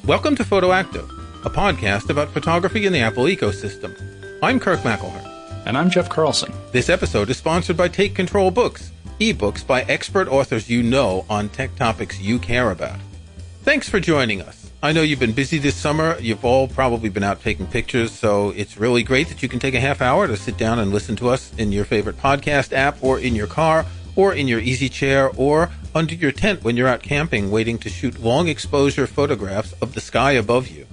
Welcome to Photo Active, a podcast about photography in the Apple ecosystem. I'm Kirk McElhern. And I'm Jeff Carlson. This episode is sponsored by Take Control Books, ebooks by expert authors you know on tech topics you care about. Thanks for joining us. I know you've been busy this summer. You've all probably been out taking pictures, so it's really great that you can take a half hour to sit down and listen to us in your favorite podcast app, or in your car, or in your easy chair, or under your tent when you're out camping waiting to shoot long exposure photographs of the sky above you.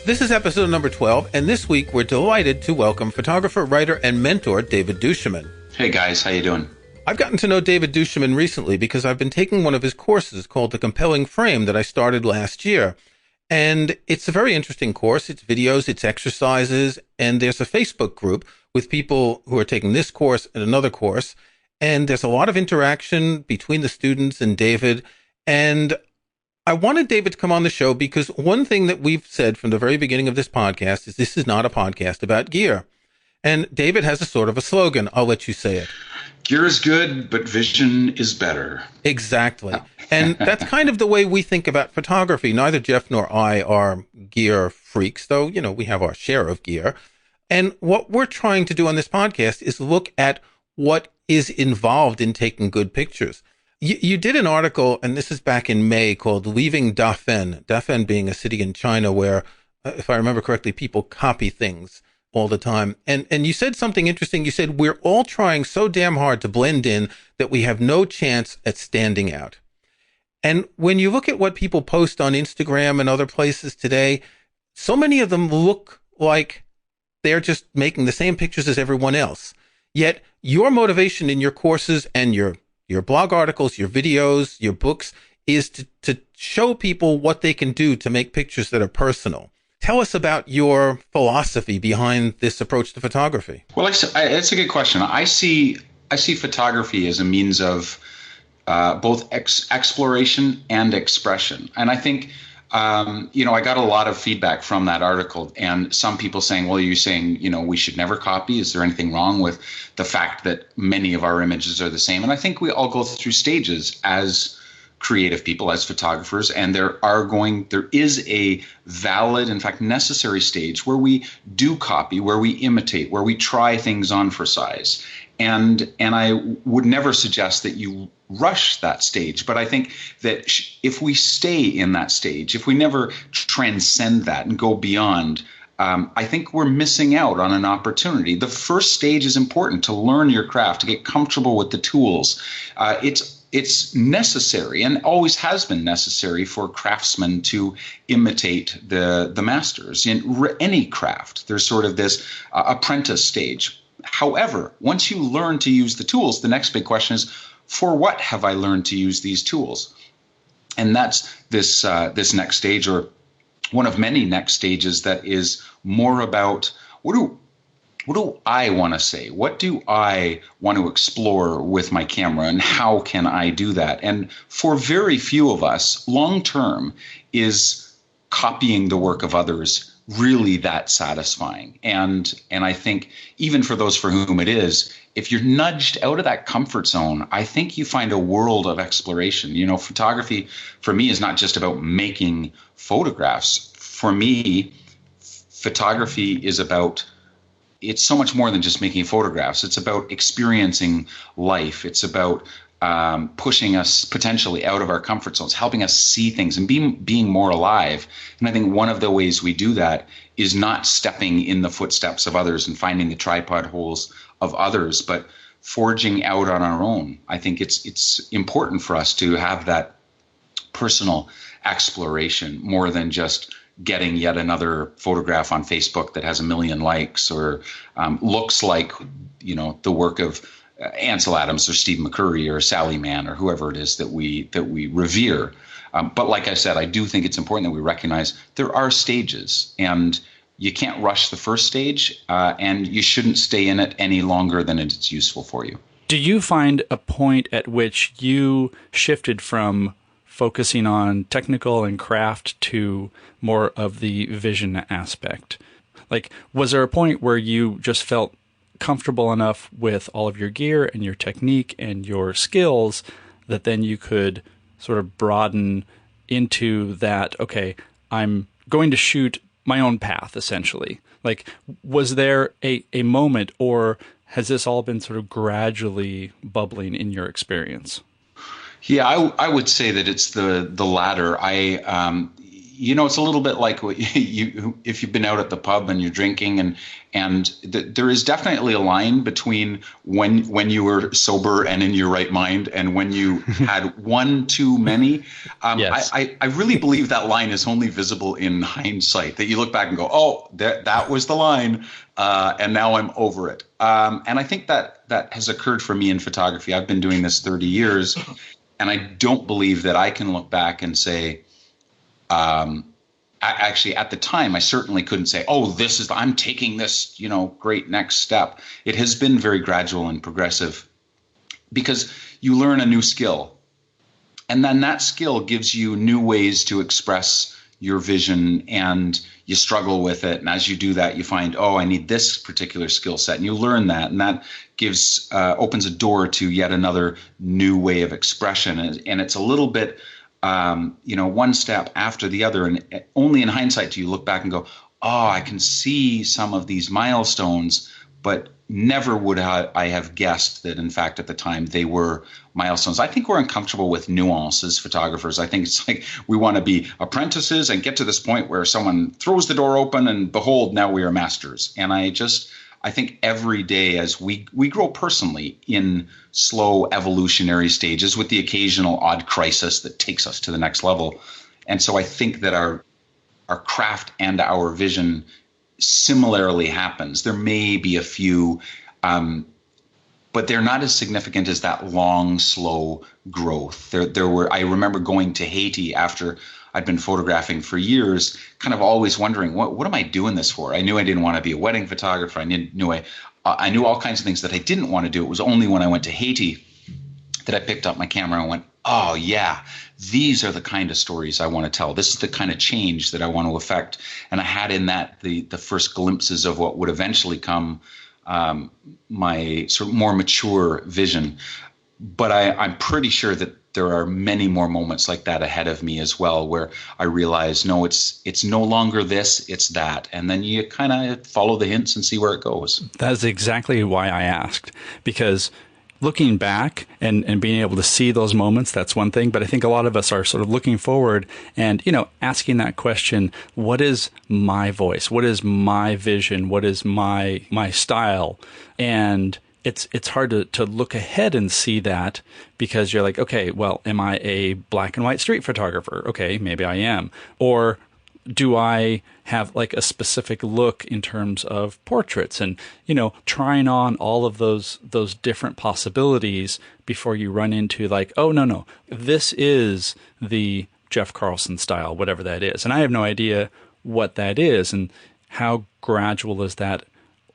This is episode number 12, and this week we're delighted to welcome photographer, writer, and mentor David duChemin. Hey guys, how you doing? I've gotten to know David duChemin recently because I've been taking one of his courses called The Compelling Frame that I started last year. And it's a very interesting course. It's videos, it's exercises, and there's a Facebook group with people who are taking this course and another course. And there's a lot of interaction between the students and David. And I wanted David to come on the show because one thing that we've said from the very beginning of this podcast is this is not a podcast about gear. And David has a sort of a slogan. I'll let you say it. Gear is good, but vision is better. Exactly. And that's kind of the way we think about photography. Neither Jeff nor I are gear freaks, though, you know, we have our share of gear. And what we're trying to do on this podcast is look at what is involved in taking good pictures. You did an article, and this is back in May, called Leaving Dafen, Dafen being a city in China where, if I remember correctly, people copy things all the time. And you said something interesting. You said, we're all trying so damn hard to blend in that we have no chance at standing out. And when you look at what people post on Instagram and other places today, so many of them look like they're just making the same pictures as everyone else. Yet your motivation in your courses and your blog articles, your videos, your books is to show people what they can do to make pictures that are personal. Tell us about your philosophy behind this approach to photography. Well, it's a good question. I see photography as a means of both exploration and expression. And I think, I got a lot of feedback from that article, and some people saying, well, you're saying, we should never copy. Is there anything wrong with the fact that many of our images are the same? And I think we all go through stages as creative people, as photographers, and there is a valid, in fact, necessary stage where we do copy, where we imitate, where we try things on for size. And I would never suggest that you rush that stage, but I think that if we stay in that stage, if we never transcend that and go beyond, I think we're missing out on an opportunity. The first stage is important to learn your craft, to get comfortable with the tools. It's necessary and always has been necessary for craftsmen to imitate the masters in any craft. There's sort of this apprentice stage. However, once you learn to use the tools, the next big question is, for what have I learned to use these tools? And that's this next stage, or one of many next stages, that is more about what do I want to say? What do I want to explore with my camera, and how can I do that? And for very few of us, long term, is copying the work of others really that satisfying? And I think even for those for whom it is, if you're nudged out of that comfort zone, I think you find a world of exploration. Photography for me is not just about making photographs. For me, photography is it's so much more than just making photographs. It's about experiencing life. It's about pushing us potentially out of our comfort zones, helping us see things and being more alive. And I think one of the ways we do that is not stepping in the footsteps of others and finding the tripod holes of others, but forging out on our own. I think it's important for us to have that personal exploration more than just getting yet another photograph on Facebook that has 1 million likes or looks like, the work of Ansel Adams or Steve McCurry or Sally Mann or whoever it is that we revere. But like I said, I do think it's important that we recognize there are stages, and you can't rush the first stage, and you shouldn't stay in it any longer than it's useful for you. Do you find a point at which you shifted from focusing on technical and craft to more of the vision aspect? Like, was there a point where you just felt comfortable enough with all of your gear and your technique and your skills that then you could sort of broaden into that, okay, I'm going to shoot my own path, essentially. Like, was there a moment, or has this all been sort of gradually bubbling in your experience? Yeah, I would say that it's the latter. It's a little bit like what if you've been out at the pub and you're drinking, and there is definitely a line between when you were sober and in your right mind and when you had one too many. Yes. I really believe that line is only visible in hindsight, that you look back and go, oh, that was the line, and now I'm over it. And I think that has occurred for me in photography. I've been doing this 30 years. And I don't believe that I can look back and say, actually, at the time, I certainly couldn't say, oh, I'm taking this, great next step. It has been very gradual and progressive because you learn a new skill. And then that skill gives you new ways to express your vision, and you struggle with it. And as you do that, you find, oh, I need this particular skill set. And you learn that. And that opens a door to yet another new way of expression. And it's a little bit, one step after the other. And only in hindsight do you look back and go, oh, I can see some of these milestones, but never would I have guessed that, in fact, at the time they were milestones. I think we're uncomfortable with nuance as photographers. I think it's like we want to be apprentices and get to this point where someone throws the door open and behold, now we are masters. And I think every day as we grow personally in slow evolutionary stages with the occasional odd crisis that takes us to the next level. And so I think that our craft and our vision similarly happens. There may be a few, but they're not as significant as that long, slow growth. I remember going to Haiti after I'd been photographing for years, kind of always wondering, what am I doing this for? I knew I didn't want to be a wedding photographer. I knew all kinds of things that I didn't want to do. It was only when I went to Haiti that I picked up my camera and went, oh yeah, these are the kind of stories I want to tell. This is the kind of change that I want to affect. And I had in that the first glimpses of what would eventually come, my sort of more mature vision. But I'm pretty sure that there are many more moments like that ahead of me as well, where I realize, no, it's no longer this, it's that. And then you kind of follow the hints and see where it goes. That's exactly why I asked, because looking back and being able to see those moments, that's one thing. But I think a lot of us are sort of looking forward and, asking that question, what is my voice? What is my vision? What is my style? And it's hard to look ahead and see that, because you're like, okay, well, am I a black and white street photographer? Okay, maybe I am. Or do I have like a specific look in terms of portraits, and, trying on all of those different possibilities before you run into like, oh, no, this is the Jeff Carlson style, whatever that is. And I have no idea what that is, and how gradual is that?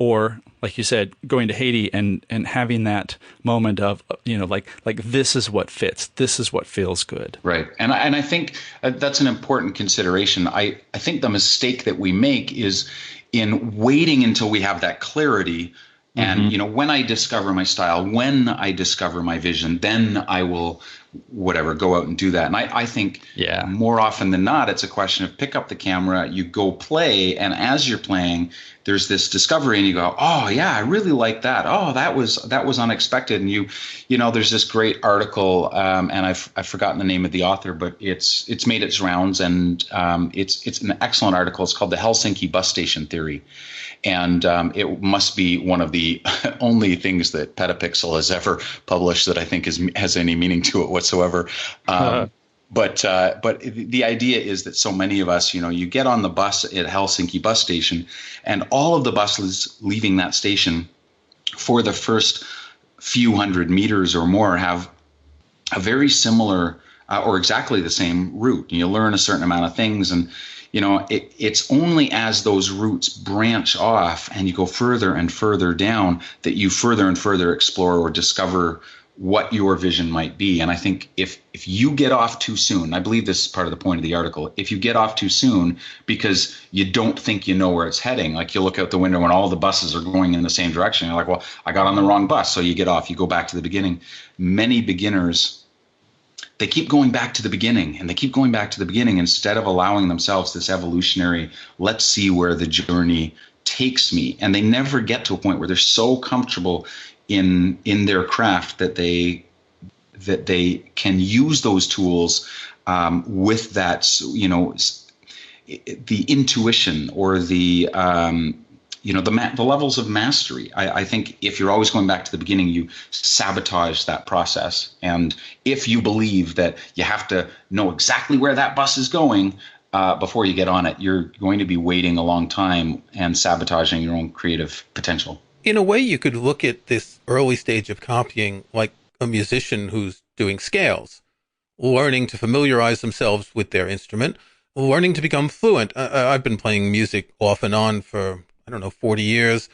Or, like you said, going to Haiti and having that moment of, like this is what fits. This is what feels good. Right. And I think that's an important consideration. I think the mistake that we make is in waiting until we have that clarity. And, when I discover my style, when I discover my vision, then I will go out and do that. And I think more often than not, it's a question of pick up the camera, you go play. And as you're playing, there's this discovery and you go, oh yeah, I really like that. Oh, that was unexpected. And there's this great article, and I've forgotten the name of the author, but it's made its rounds, and it's an excellent article. It's called The Helsinki Bus Station Theory. And it must be one of the only things that Petapixel has ever published that I think has any meaning to it whatsoever. But the idea is that so many of us, you get on the bus at Helsinki bus station, and all of the buses leaving that station for the first few hundred meters or more have a very similar or exactly the same route. And you learn a certain amount of things, and it's only as those routes branch off and you go further and further down that you further and further explore or discover what your vision might be. And I think if you get off too soon, I believe this is part of the point of the article, if you get off too soon because you don't think you know where it's heading, like you look out the window and all the buses are going in the same direction, you're like, well, I got on the wrong bus. So you get off, you go back to the beginning. Many beginners they keep going back to the beginning, and they keep going back to the beginning instead of allowing themselves this evolutionary, let's see where the journey takes me. And they never get to a point where they're so comfortable in their craft that they can use those tools with that, the intuition or the the levels of mastery. I think if you're always going back to the beginning, you sabotage that process. And if you believe that you have to know exactly where that bus is going before you get on it, you're going to be waiting a long time and sabotaging your own creative potential. In a way, you could look at this early stage of copying like a musician who's doing scales, learning to familiarize themselves with their instrument, learning to become fluent. I've been playing music off and on for, 40 years.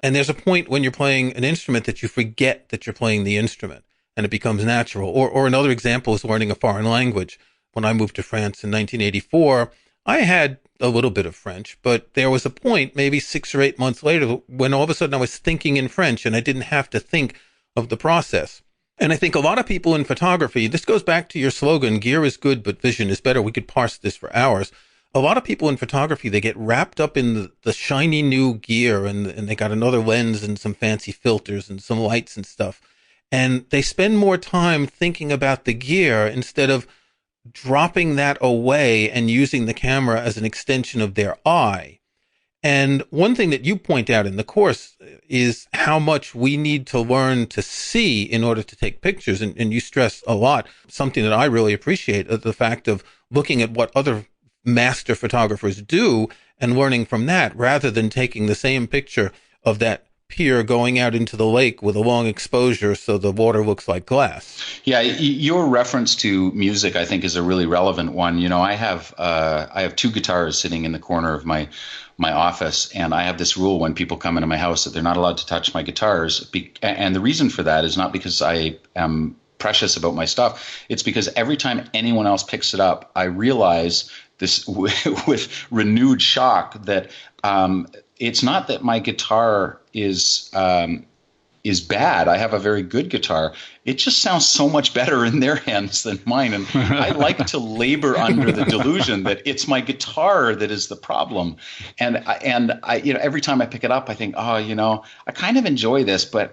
And there's a point when you're playing an instrument that you forget that you're playing the instrument and it becomes natural. Or another example is learning a foreign language. When I moved to France in 1984, I had a little bit of French, but there was a point maybe 6 or 8 months later when all of a sudden I was thinking in French and I didn't have to think of the process. And I think a lot of people in photography, this goes back to your slogan, gear is good, but vision is better. We could parse this for hours. A lot of people in photography, they get wrapped up in the shiny new gear and they got another lens and some fancy filters and some lights and stuff. And they spend more time thinking about the gear instead of dropping that away and using the camera as an extension of their eye. And one thing that you point out in the course is how much we need to learn to see in order to take pictures. And you stress a lot, something that I really appreciate, the fact of looking at what other master photographers do and learning from that rather than taking the same picture of that pier going out into the lake with a long exposure so the water looks like glass. Yeah, your reference to music, I think, is a really relevant one. I have 2 guitars sitting in the corner of my office, and I have this rule when people come into my house that they're not allowed to touch my guitars. And the reason for that is not because I am precious about my stuff. It's because every time anyone else picks it up, I realize this with renewed shock that it's not that my guitar is bad. I have a very good guitar. It just sounds so much better in their hands than mine. And I like to labor under the delusion that it's my guitar that is the problem. And I every time I pick it up, I think, I kind of enjoy this, but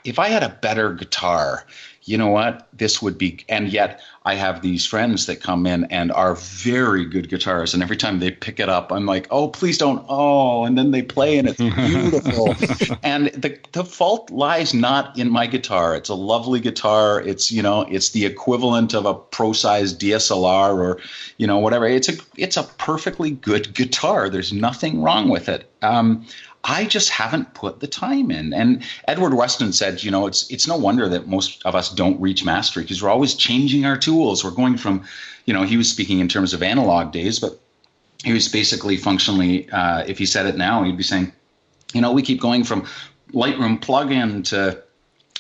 if I had a better guitar, you know what, this would be, and yet I have these friends that come in and are very good guitarists, and every time they pick it up, I'm like, oh, please don't, and then they play and it's beautiful. And the fault lies not in my guitar. It's a lovely guitar. It's, it's the equivalent of a pro-sized DSLR or, whatever. It's a perfectly good guitar. There's nothing wrong with it. I just haven't put the time in. And Edward Weston said, it's no wonder that most of us don't reach mastery because we're always changing our tools. We're going from, he was speaking in terms of analog days, but he was basically functionally, if he said it now, he'd be saying, we keep going from Lightroom plugin to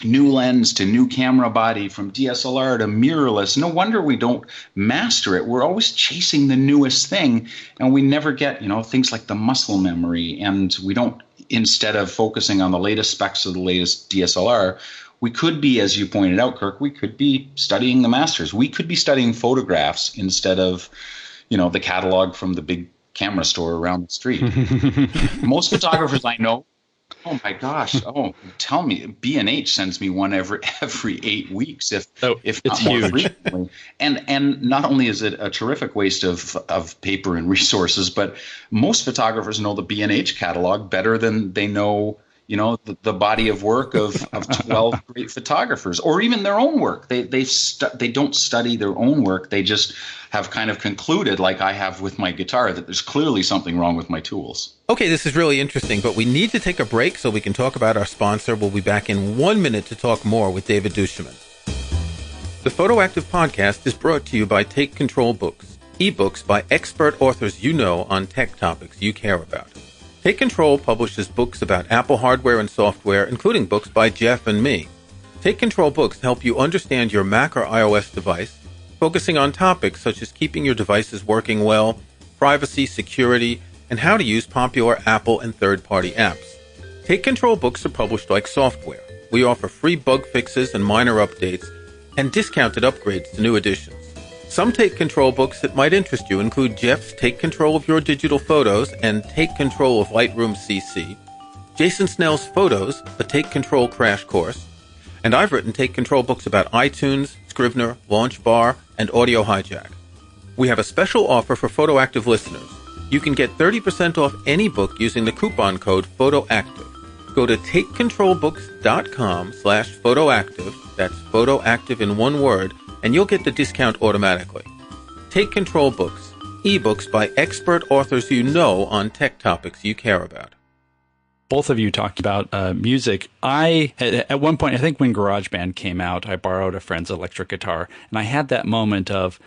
new lens to new camera body, from DSLR to mirrorless. No wonder we don't master it. We're always chasing the newest thing, and we never get, things like the muscle memory. And we don't, instead of focusing on the latest specs of the latest DSLR, we could be, as you pointed out, Kirk, we could be studying the masters. We could be studying photographs instead of, the catalog from the big camera store around the street. Most photographers I know, oh my gosh! Oh, tell me, B&H sends me one every 8 weeks, if not more frequently. And not only is it a terrific waste of paper and resources, but most photographers know the B&H catalog better than they know, the body of work of 12 great photographers, or even their own work. They don't study their own work. They just have kind of concluded, like I have with my guitar, that there's clearly something wrong with my tools. Okay, this is really interesting, but we need to take a break so we can talk about our sponsor. We'll be back in 1 minute to talk more with David duChemin. The Photoactive Podcast is brought to you by Take Control Books, ebooks by expert authors on tech topics you care about. Take Control publishes books about Apple hardware and software, including books by Jeff and me. Take Control books help you understand your Mac or iOS device, focusing on topics such as keeping your devices working well, privacy, security, and how to use popular Apple and third-party apps. Take Control books are published like software. We offer free bug fixes and minor updates, and discounted upgrades to new editions. Some Take Control books that might interest you include Jeff's Take Control of Your Digital Photos and Take Control of Lightroom CC, Jason Snell's Photos, a Take Control crash course, and I've written Take Control books about iTunes, Scrivener, LaunchBar, and Audio Hijack. We have a special offer for PhotoActive listeners. You can get 30% off any book using the coupon code PhotoActive. Go to takecontrolbooks.com/photoactive, that's photoactive in one word, and you'll get the discount automatically. Take Control Books, ebooks by expert authors you know on tech topics you care about. Both of you talked about music. I had, at one point, I think when GarageBand came out, I borrowed a friend's electric guitar, and I had that moment of,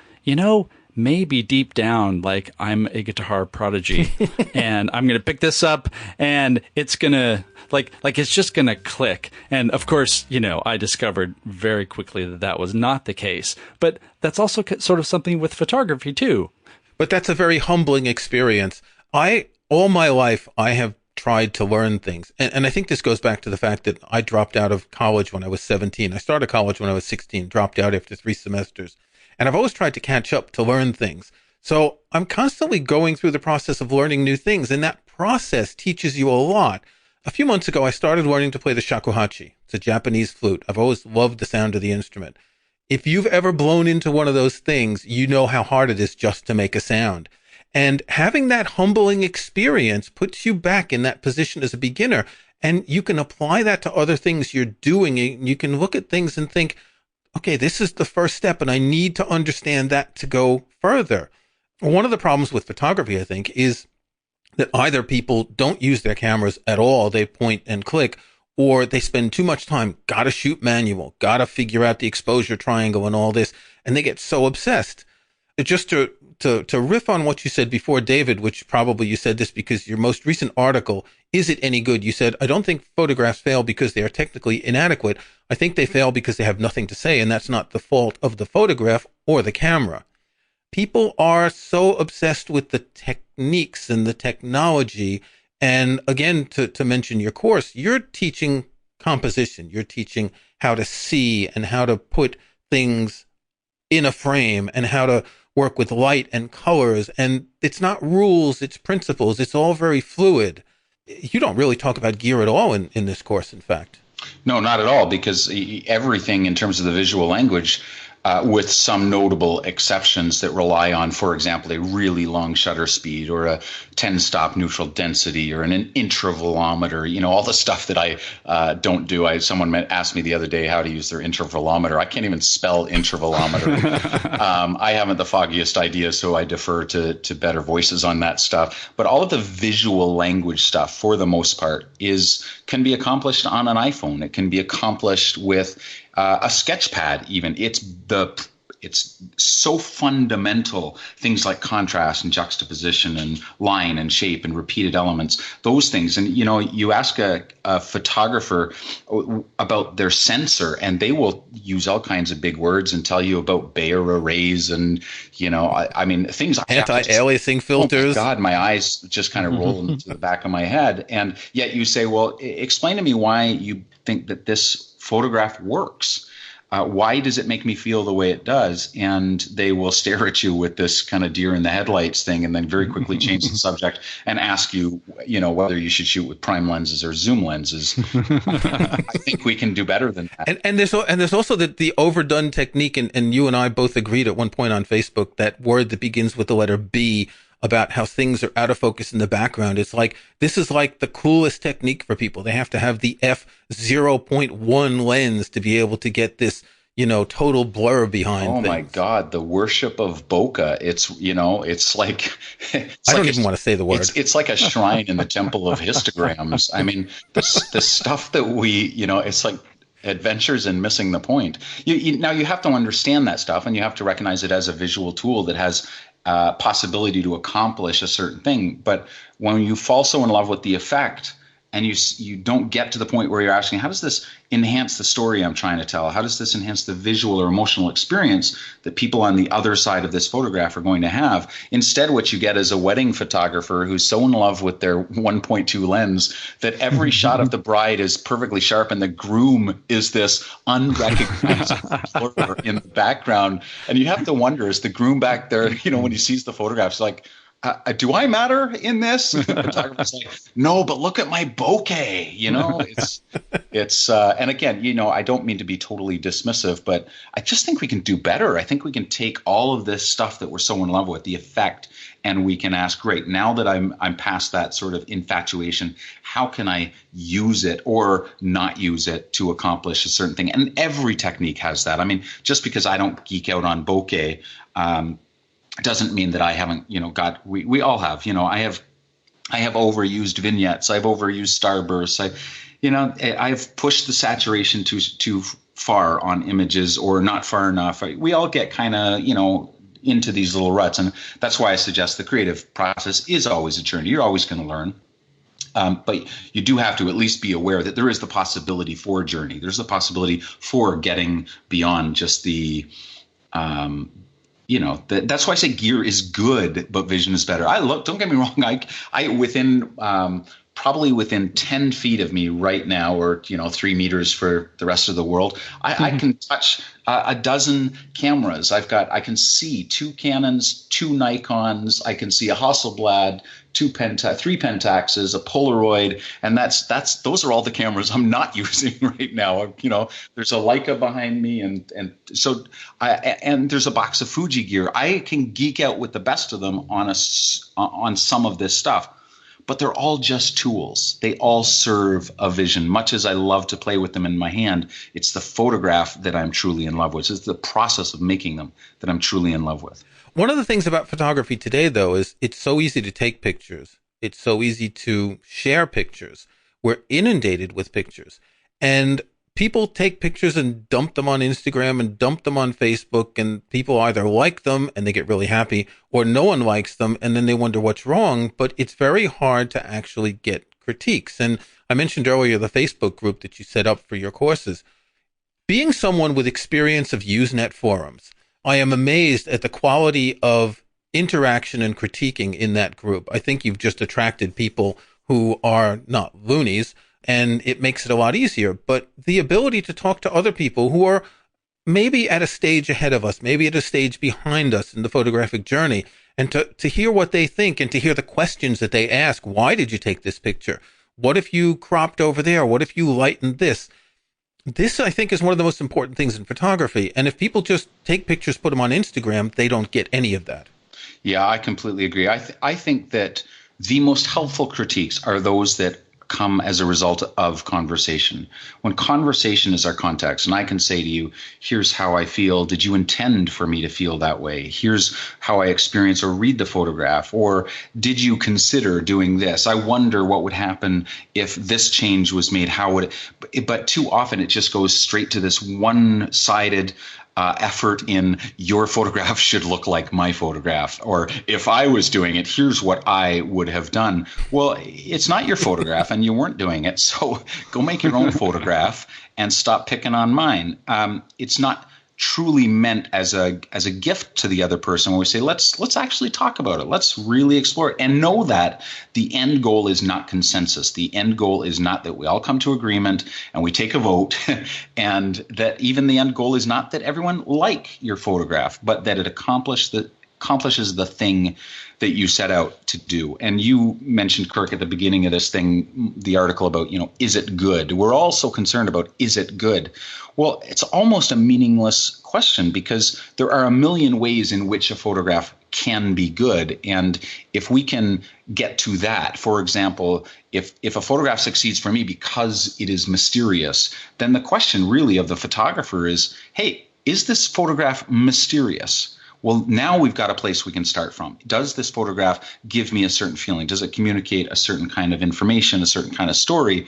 maybe deep down, like I'm a guitar prodigy, and I'm going to pick this up, and it's going to like it's just going to click. And of course, I discovered very quickly that was not the case. But that's also sort of something with photography too. But that's a very humbling experience. All my life, I have tried to learn things. And I think this goes back to the fact that I dropped out of college when I was 17. I started college when I was 16, dropped out after 3 semesters. And I've always tried to catch up to learn things. So I'm constantly going through the process of learning new things. And that process teaches you a lot. A few months ago, I started learning to play the shakuhachi. It's a Japanese flute. I've always loved the sound of the instrument. If you've ever blown into one of those things, you know how hard it is just to make a sound. And having that humbling experience puts you back in that position as a beginner. And you can apply that to other things you're doing. You can look at things and think, okay, this is the first step, and I need to understand that to go further. One of the problems with photography, I think, is that either people don't use their cameras at all, they point and click, or they spend too much time, gotta shoot manual, gotta figure out the exposure triangle and all this, and they get so obsessed. Just to riff on what you said before, David, which probably you said this because your most recent article, Is It Any Good? You said, I don't think photographs fail because they are technically inadequate. I think they fail because they have nothing to say, and that's not the fault of the photograph or the camera. People are so obsessed with the techniques and the technology. And again, to mention your course, you're teaching composition. You're teaching how to see and how to put things in a frame and how to work with light and colors. And it's not rules, it's principles. It's all very fluid. You don't really talk about gear at all in this course, in fact. No, not at all, because everything in terms of the visual language, with some notable exceptions that rely on, for example, a really long shutter speed or a 10-stop neutral density or an intervalometer, all the stuff that I don't do. Someone asked me the other day how to use their intervalometer. I can't even spell intervalometer. I haven't the foggiest idea, so I defer to better voices on that stuff. But all of the visual language stuff, for the most part, can be accomplished on an iPhone. It can be accomplished with a sketch pad even. It's so fundamental, things like contrast and juxtaposition and line and shape and repeated elements, those things. And, you ask a photographer about their sensor and they will use all kinds of big words and tell you about Bayer arrays and, things. Anti-aliasing filters. Oh my God, my eyes just kind of roll into the back of my head. And yet you say, well, explain to me why you think that this photograph works. Why does it make me feel the way it does? And they will stare at you with this kind of deer in the headlights thing and then very quickly change the subject and ask you, whether you should shoot with prime lenses or zoom lenses. I think we can do better than that. And there's also the overdone technique, and you and I both agreed at one point on Facebook, that word that begins with the letter B, about how things are out of focus in the background. It's like, this is like the coolest technique for people. They have to have the f/0.1 lens to be able to get this, total blur behind things. My God, the worship of bokeh. It's like, I don't even want to say the word. It's like a shrine in the temple of histograms. I mean, the stuff that it's like adventures in missing the point. Now you have to understand that stuff, and you have to recognize it as a visual tool that has possibility to accomplish a certain thing. But when you fall so in love with the effect and you don't get to the point where you're asking, how does this enhance the story I'm trying to tell? How does this enhance the visual or emotional experience that people on the other side of this photograph are going to have? Instead, what you get is a wedding photographer who's so in love with their 1.2 lens that every shot of the bride is perfectly sharp and the groom is this unrecognizable blur in the background. And you have to wonder, is the groom back there, when he sees the photographs, like, do I matter in this? The photographer's like, no, but look at my bokeh. And again, I don't mean to be totally dismissive, but I just think we can do better. I think we can take all of this stuff that we're so in love with, the effect, and we can ask, great, now that I'm past that sort of infatuation, how can I use it or not use it to accomplish a certain thing? And every technique has that. I mean, just because I don't geek out on bokeh, doesn't mean that I haven't, we all have, I have overused vignettes. I've overused starbursts. I've pushed the saturation too far on images or not far enough. We all get kind of, into these little ruts. And that's why I suggest the creative process is always a journey. You're always going to learn. But you do have to at least be aware that there is the possibility for a journey. There's the possibility for getting beyond just the, that's why I say gear is good, but vision is better. Don't get me wrong. I within probably within 10 feet of me right now, or 3 meters for the rest of the world, I can touch a dozen cameras. I can see 2 Canons, 2 Nikons. I can see a Hasselblad, 3 Pentaxes, a Polaroid, and those are all the cameras I'm not using right now. There's a Leica behind me, and there's a box of Fuji gear. I can geek out with the best of them on some of this stuff. But they're all just tools. They all serve a vision. Much as I love to play with them in my hand, it's the photograph that I'm truly in love with. It's the process of making them that I'm truly in love with. One of the things about photography today, though, is it's so easy to take pictures. It's so easy to share pictures. We're inundated with pictures. And people take pictures and dump them on Instagram and dump them on Facebook, and people either like them and they get really happy, or no one likes them and then they wonder what's wrong. But it's very hard to actually get critiques. And I mentioned earlier the Facebook group that you set up for your courses. Being someone with experience of Usenet forums, I am amazed at the quality of interaction and critiquing in that group. I think you've just attracted people who are not loonies, and it makes it a lot easier. But the ability to talk to other people who are maybe at a stage ahead of us, maybe at a stage behind us in the photographic journey, and to hear what they think and to hear the questions that they ask. Why did you take this picture? What if you cropped over there? What if you lightened this? This, I think, is one of the most important things in photography. And if people just take pictures, put them on Instagram, they don't get any of that. Yeah, I completely agree. I think that the most helpful critiques are those that come as a result of conversation. When conversation is our context, and I can say to you, here's how I feel. Did you intend for me to feel that way? Here's how I experience or read the photograph. Or did you consider doing this? I wonder what would happen if this change was made. How would it? But too often it just goes straight to this one-sided effort in your photograph should look like my photograph, or if I was doing it, here's what I would have done. Well, it's not your photograph and you weren't doing it, so go make your own photograph and stop picking on mine. It's not truly meant as a gift to the other person when we say, let's actually talk about it. Let's really explore it, and know that the end goal is not consensus. The end goal is not that we all come to agreement and we take a vote, and that even the end goal is not that everyone like your photograph, but that it accomplishes the thing that you set out to do. And you mentioned, Kirk, at the beginning of this thing, the article about, is it good? We're all so concerned about, is it good? Well, it's almost a meaningless question, because there are a million ways in which a photograph can be good. And if we can get to that, for example, if a photograph succeeds for me because it is mysterious, then the question really of the photographer is, hey, is this photograph mysterious? Well, now we've got a place we can start from. Does this photograph give me a certain feeling? Does it communicate a certain kind of information, a certain kind of story?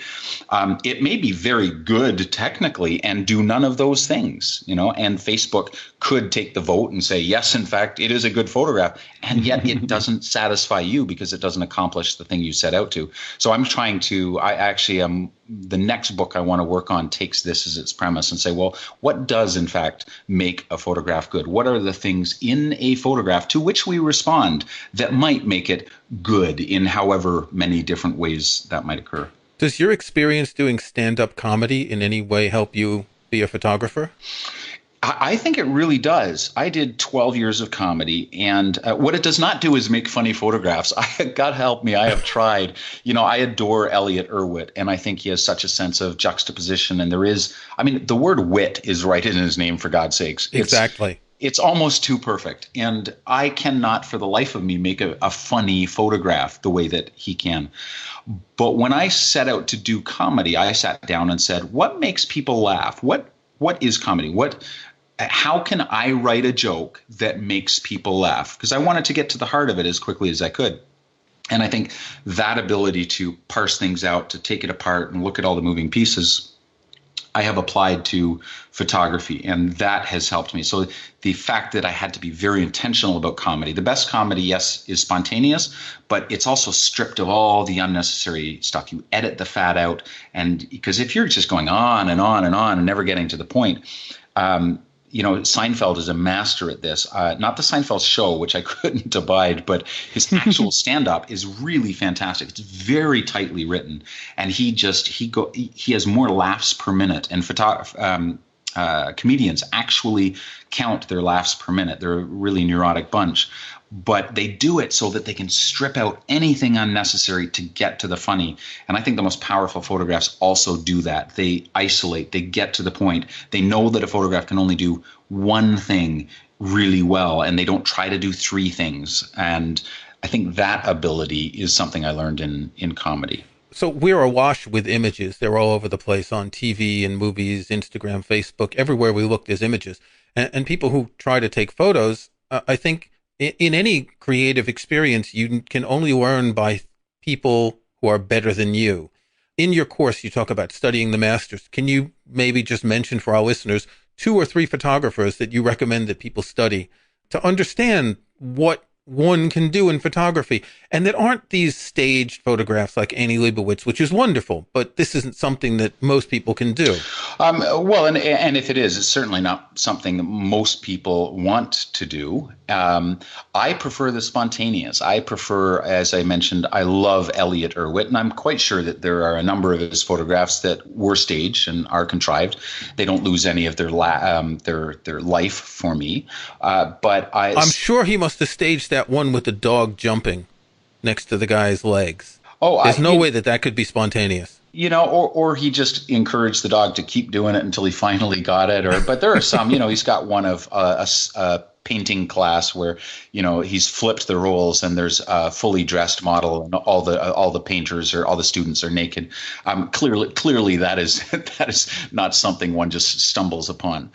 It may be very good technically and do none of those things, and Facebook could take the vote and say, yes, in fact, it is a good photograph. And yet it doesn't satisfy you because it doesn't accomplish the thing you set out to. So I actually am the next book I want to work on takes this as its premise and say, well, what does in fact make a photograph good? What are the things in a photograph to which we respond that might make it good in however many different ways that might occur? Does your experience doing stand-up comedy in any way help you be a photographer? I think it really does. I did 12 years of comedy, and what it does not do is make funny photographs. God help me, I have tried. I adore Elliot Erwitt, and I think he has such a sense of juxtaposition. And the word wit is right in his name, for God's sakes. Exactly. It's almost too perfect. And I cannot, for the life of me, make a funny photograph the way that he can. But when I set out to do comedy, I sat down and said, what makes people laugh? What is comedy? How can I write a joke that makes people laugh? Because I wanted to get to the heart of it as quickly as I could. And I think that ability to parse things out, to take it apart and look at all the moving pieces, I have applied to photography, and that has helped me. So the fact that I had to be very intentional about comedy, the best comedy, yes, is spontaneous, but it's also stripped of all the unnecessary stuff. You edit the fat out, and because if you're just going on and on and on and never getting to the point, Seinfeld is a master at this. Not the Seinfeld show, which I couldn't abide, but his actual stand-up is really fantastic. It's very tightly written, and he has more laughs per minute. And comedians actually count their laughs per minute. They're a really neurotic bunch. But they do it so that they can strip out anything unnecessary to get to the funny. And I think the most powerful photographs also do that. They isolate, they get to the point. They know that a photograph can only do one thing really well, and they don't try to do three things. And I think that ability is something I learned in comedy. So we're awash with images. They're all over the place on TV and movies, Instagram, Facebook. Everywhere we look, there's images. And people who try to take photos, I think, in any creative experience, you can only learn by people who are better than you. In your course, you talk about studying the masters. Can you maybe just mention for our listeners 2 or 3 photographers that you recommend that people study to understand what one can do in photography, and that aren't these staged photographs like Annie Leibovitz, which is wonderful, but this isn't something that most people can do. And if it is, it's certainly not something that most people want to do. I prefer the spontaneous. I prefer, as I mentioned, I love Elliot Erwitt, and I'm quite sure that there are a number of his photographs that were staged and are contrived. They don't lose any of their life for me. But I'm sure he must have staged that one with the dog jumping next to the guy's legs. There's no way that could be spontaneous. Or he just encouraged the dog to keep doing it until he finally got it. But there are some, he's got one of a painting class where, he's flipped the roles and there's a fully dressed model and all the painters or all the students are naked. Clearly that is not something one just stumbles upon.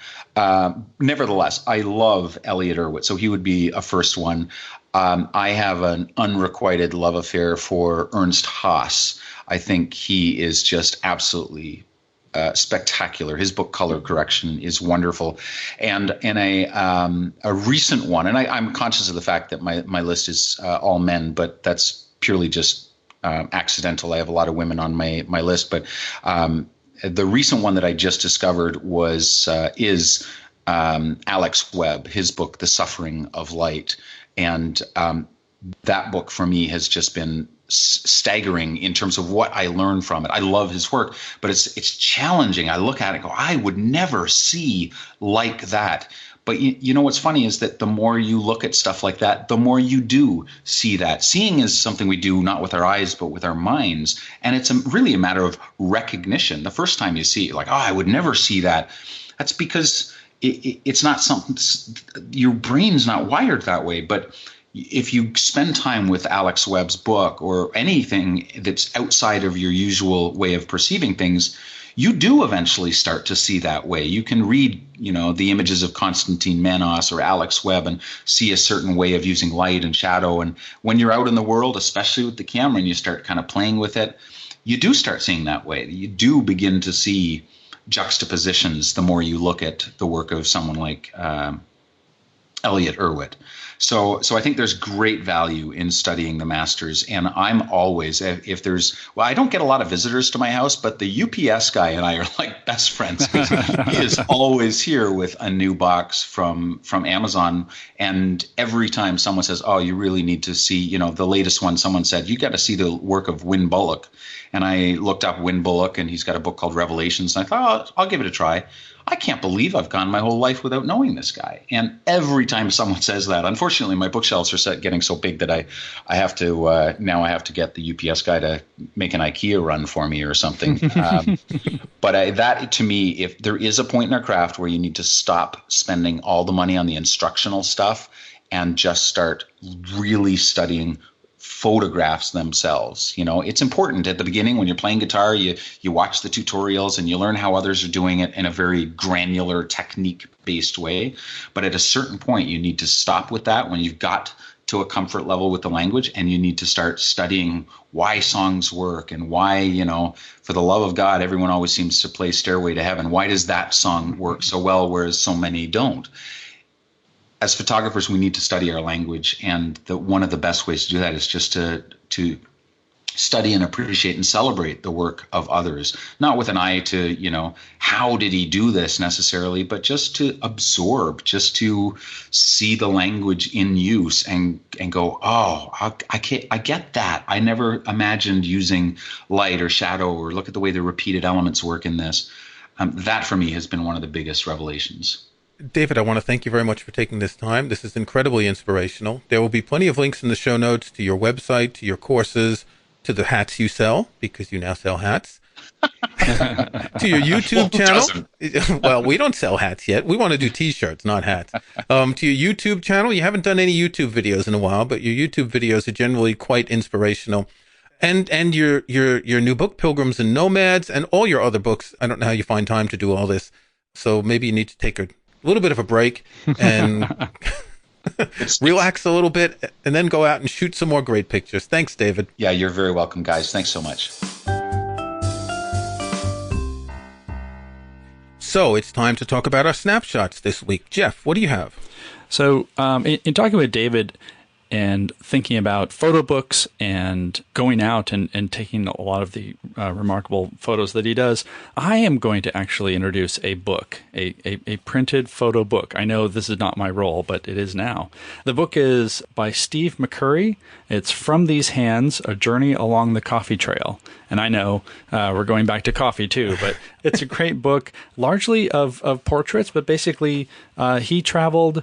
Nevertheless, I love Elliot Erwitt, so he would be a first one. I have an unrequited love affair for Ernst Haas. I think he is just absolutely spectacular. His book Color Correction is wonderful. And in a recent one, and I'm conscious of the fact that my list is all men, but that's purely just accidental. I have a lot of women on my list, but the recent one that I just discovered is Alex Webb, his book The Suffering of Light. And that book for me has just been staggering in terms of what I learned from it. I love his work, but it's challenging. I look at it and go, I would never see like that. But you know what's funny is that the more you look at stuff like that, the more you do see that. Seeing is something we do not with our eyes, but with our minds. And it's really a matter of recognition. The first time you see it, you're like, I would never see that. That's because it's not something, your brain's not wired that way. But if you spend time with Alex Webb's book or anything that's outside of your usual way of perceiving things, you do eventually start to see that way. You can read, the images of Konstantin Manos or Alex Webb and see a certain way of using light and shadow. And when you're out in the world, especially with the camera, and you start kind of playing with it, you do start seeing that way. You do begin to see juxtapositions the more you look at the work of someone like Elliot Erwitt. So I think there's great value in studying the masters. And I'm always, if there's, well, I don't get a lot of visitors to my house, but the UPS guy and I are like best friends. He is always here with a new box from Amazon. And every time someone says, oh, you really need to see, the latest one, someone said, you got to see the work of Win Bullock. And I looked up Win Bullock, and he's got a book called Revelations. And I thought, I'll give it a try. I can't believe I've gone my whole life without knowing this guy. And every time someone says that, unfortunately, my bookshelves are getting so big that I have to now I have to get the UPS guy to make an IKEA run for me or something. But that, to me, if there is a point in our craft where you need to stop spending all the money on the instructional stuff and just start really studying photographs themselves. It's important at the beginning when you're playing guitar, you watch the tutorials and you learn how others are doing it in a very granular technique based way. But at a certain point, you need to stop with that when you've got to a comfort level with the language, and you need to start studying why songs work and why, for the love of God, everyone always seems to play Stairway to Heaven. Why does that song work so well, whereas so many don't? As photographers, we need to study our language, and one of the best ways to do that is just to study and appreciate and celebrate the work of others, not with an eye to, how did he do this necessarily, but just to absorb, just to see the language in use and go, oh, I get that. I never imagined using light or shadow, or look at the way the repeated elements work in this. That for me has been one of the biggest revelations. David, I want to thank you very much for taking this time. This is incredibly inspirational. There will be plenty of links in the show notes to your website, to your courses, to the hats you sell, because you now sell hats, to your YouTube channel. Well, we don't sell hats yet. We want to do T-shirts, not hats. To your YouTube channel. You haven't done any YouTube videos in a while, but your YouTube videos are generally quite inspirational. And your new book, Pilgrims and Nomads, and all your other books. I don't know how you find time to do all this. So maybe you need to take a little bit of a break and relax a little bit, and then go out and shoot some more great pictures. Thanks, David. Yeah, you're very welcome, guys. Thanks so much. So it's time to talk about our snapshots this week. Jeff, what do you have? So in talking with David and thinking about photo books and going out and taking a lot of the remarkable photos that he does, I am going to actually introduce a book, a printed photo book. I know this is not my role, but it is now. The book is by Steve McCurry. It's From These Hands, A Journey Along the Coffee Trail. And I know we're going back to coffee too, but it's a great book, largely of portraits, but basically he traveled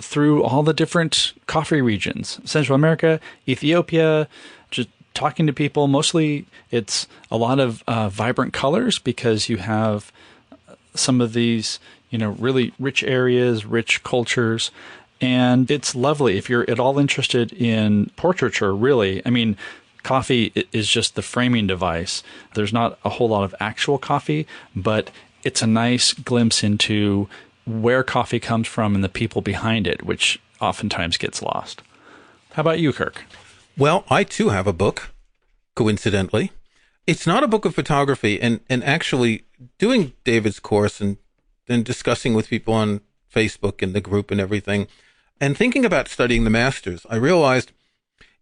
through all the different coffee regions, Central America, Ethiopia, just talking to people. Mostly it's a lot of vibrant colors, because you have some of these, really rich areas, rich cultures. And it's lovely if you're at all interested in portraiture, really. I mean, coffee is just the framing device. There's not a whole lot of actual coffee, but it's a nice glimpse into where coffee comes from and the people behind it, which oftentimes gets lost. How about you, Kirk? Well, I too have a book, coincidentally. It's not a book of photography, and actually doing David's course and then discussing with people on Facebook and the group and everything, and thinking about studying the masters, I realized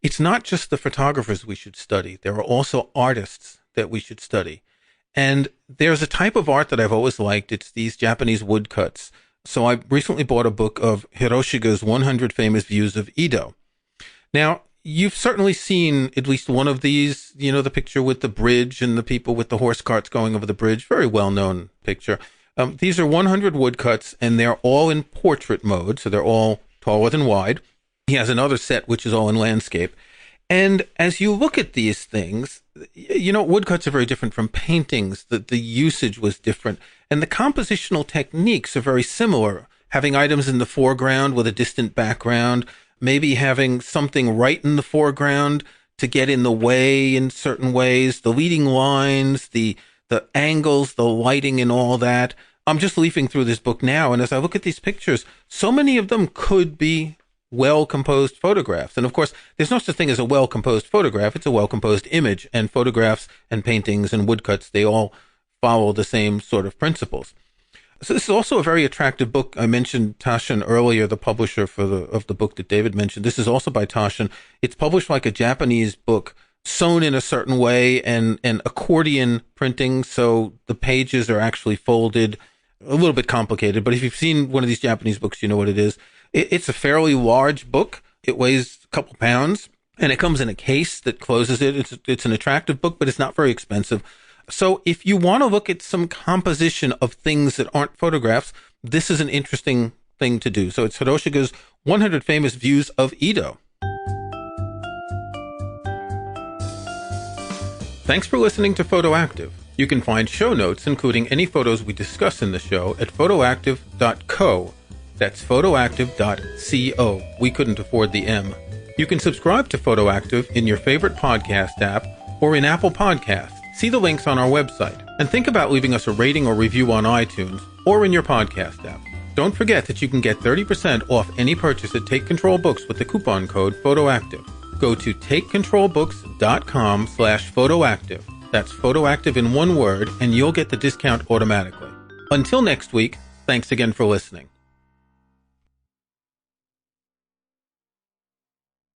it's not just the photographers we should study. There are also artists that we should study. And there's a type of art that I've always liked. It's these Japanese woodcuts. So I recently bought a book of Hiroshige's 100 Famous Views of Edo. Now, you've certainly seen at least one of these, the picture with the bridge and the people with the horse carts going over the bridge. Very well-known picture. These are 100 woodcuts, and they're all in portrait mode, so they're all taller than wide. He has another set which is all in landscape. And as you look at these things, woodcuts are very different from paintings. The usage was different. And the compositional techniques are very similar, having items in the foreground with a distant background, maybe having something right in the foreground to get in the way in certain ways, the leading lines, the angles, the lighting and all that. I'm just leafing through this book now, and as I look at these pictures, so many of them could be well-composed photographs. And of course, there's no such thing as a well-composed photograph. It's a well-composed image, and photographs and paintings and woodcuts, they all follow the same sort of principles. So this is also a very attractive book. I mentioned Taschen earlier, the publisher of the book that David mentioned. This is also by Taschen. It's published like a Japanese book, sewn in a certain way, and accordion printing, so the pages are actually folded. A little bit complicated, but if you've seen one of these Japanese books, you know what it is. It's a fairly large book. It weighs a couple pounds, and it comes in a case that closes it. It's an attractive book, but it's not very expensive. So if you want to look at some composition of things that aren't photographs, this is an interesting thing to do. So it's Hiroshige's 100 Famous Views of Edo. Thanks for listening to Photoactive. You can find show notes, including any photos we discuss in the show, at photoactive.co. That's photoactive.co. We couldn't afford the M. You can subscribe to Photoactive in your favorite podcast app or in Apple Podcasts. See the links on our website. And think about leaving us a rating or review on iTunes or in your podcast app. Don't forget that you can get 30% off any purchase at Take Control Books with the coupon code PHOTOACTIVE. Go to takecontrolbooks.com/photoactive. That's photoactive in one word, and you'll get the discount automatically. Until next week, thanks again for listening.